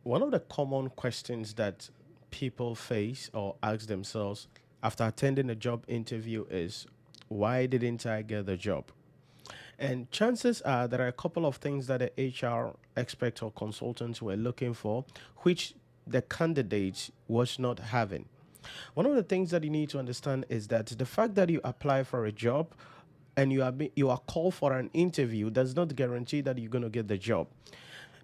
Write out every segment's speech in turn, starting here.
One of the common questions that people face or ask themselves after attending a job interview is, why didn't I get the job? And chances are there are a couple of things that the HR expert or consultants were looking for, which the candidate was not having. One of the things that you need to understand is that the fact that you apply for a job and you are called for an interview does not guarantee that you're going to get the job.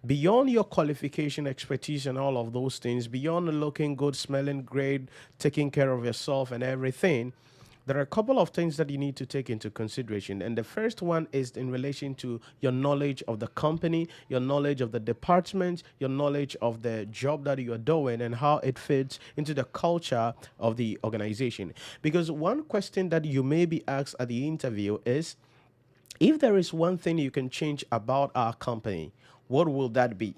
Beyond your qualification, expertise, and all of those things, beyond looking good, smelling great, taking care of yourself and everything, there are a couple of things that you need to take into consideration. And the first one is in relation to your knowledge of the company, your knowledge of the department, your knowledge of the job that you are doing, and how it fits into the culture of the organization. Because one question that you may be asked at the interview is, if there is one thing you can change about our company, what will that be?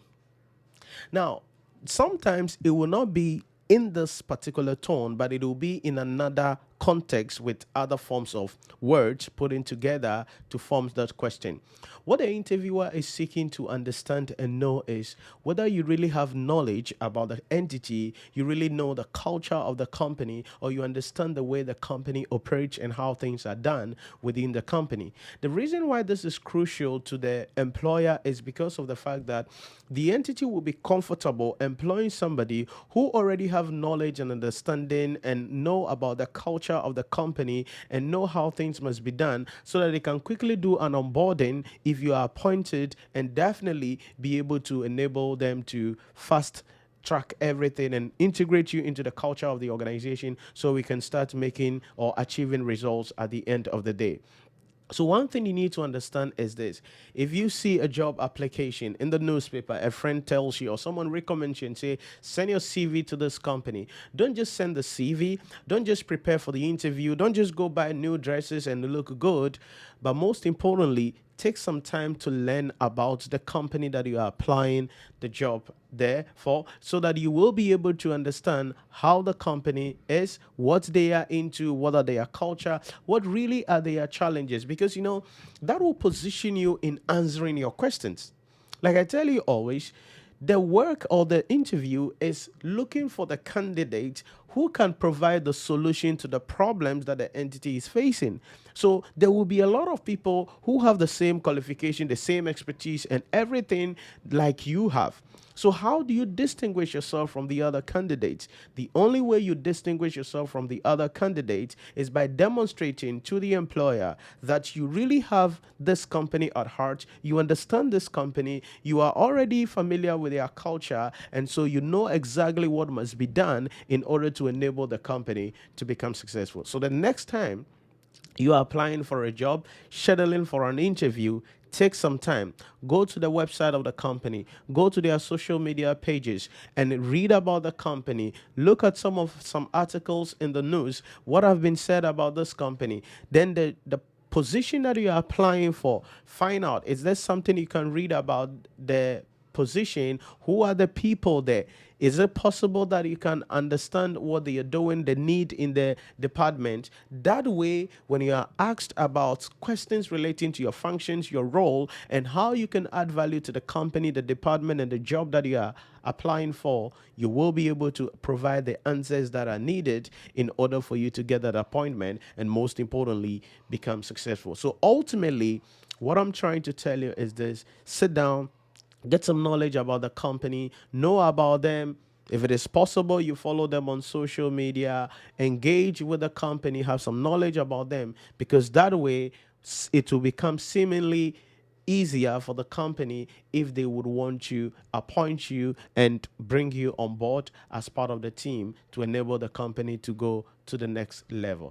Now, sometimes it will not be in this particular tone, but it will be in another context with other forms of words put in together to form that question. What the interviewer is seeking to understand and know is whether you really have knowledge about the entity, you really know the culture of the company, or you understand the way the company operates and how things are done within the company. The reason why this is crucial to the employer is because of the fact that the entity will be comfortable employing somebody who already have knowledge and understanding and know about the culture of the company and know how things must be done so that they can quickly do an onboarding if you are appointed, and definitely be able to enable them to fast track everything and integrate you into the culture of the organization so we can start making or achieving results at the end of the day. So one thing you need to understand is this: if you see a job application in the newspaper, a friend tells you or someone recommends you and say, send your CV to this company, don't just send the CV, don't just prepare for the interview, don't just go buy new dresses and look good, but most importantly, take some time to learn about the company that you are applying the job there for, so that you will be able to understand how the company is, what they are into, what are their culture, what really are their challenges, because that will position you in answering your questions. Like I tell you always, the work or the interview is looking for the candidate who can provide the solution to the problems that the entity is facing. So there will be a lot of people who have the same qualification, the same expertise, and everything like you have. So, how do you distinguish yourself from the other candidates? The only way you distinguish yourself from the other candidates is by demonstrating to the employer that you really have this company at heart, you understand this company, you are already familiar with their culture, and so you know exactly what must be done in order to enable the company to become successful. So, the next time you are applying for a job, scheduling for an interview, take some time. Go to the website of the company, go to their social media pages, and read about the company. Look at some articles in the news, what have been said about this company. Then the position that you are applying for, find out, is there something you can read about the position? Who are the people there? Is it possible that you can understand what they are doing, the need in the department? That way, when you are asked about questions relating to your functions, your role, and how you can add value to the company, the department, and the job that you are applying for, you will be able to provide the answers that are needed in order for you to get that appointment and, most importantly, become successful. So, ultimately, what I'm trying to tell you is this: sit down, get some knowledge about the company, know about them. If it is possible, you follow them on social media, engage with the company, have some knowledge about them, because that way it will become seemingly easier for the company if they would want to appoint you and bring you on board as part of the team to enable the company to go to the next level.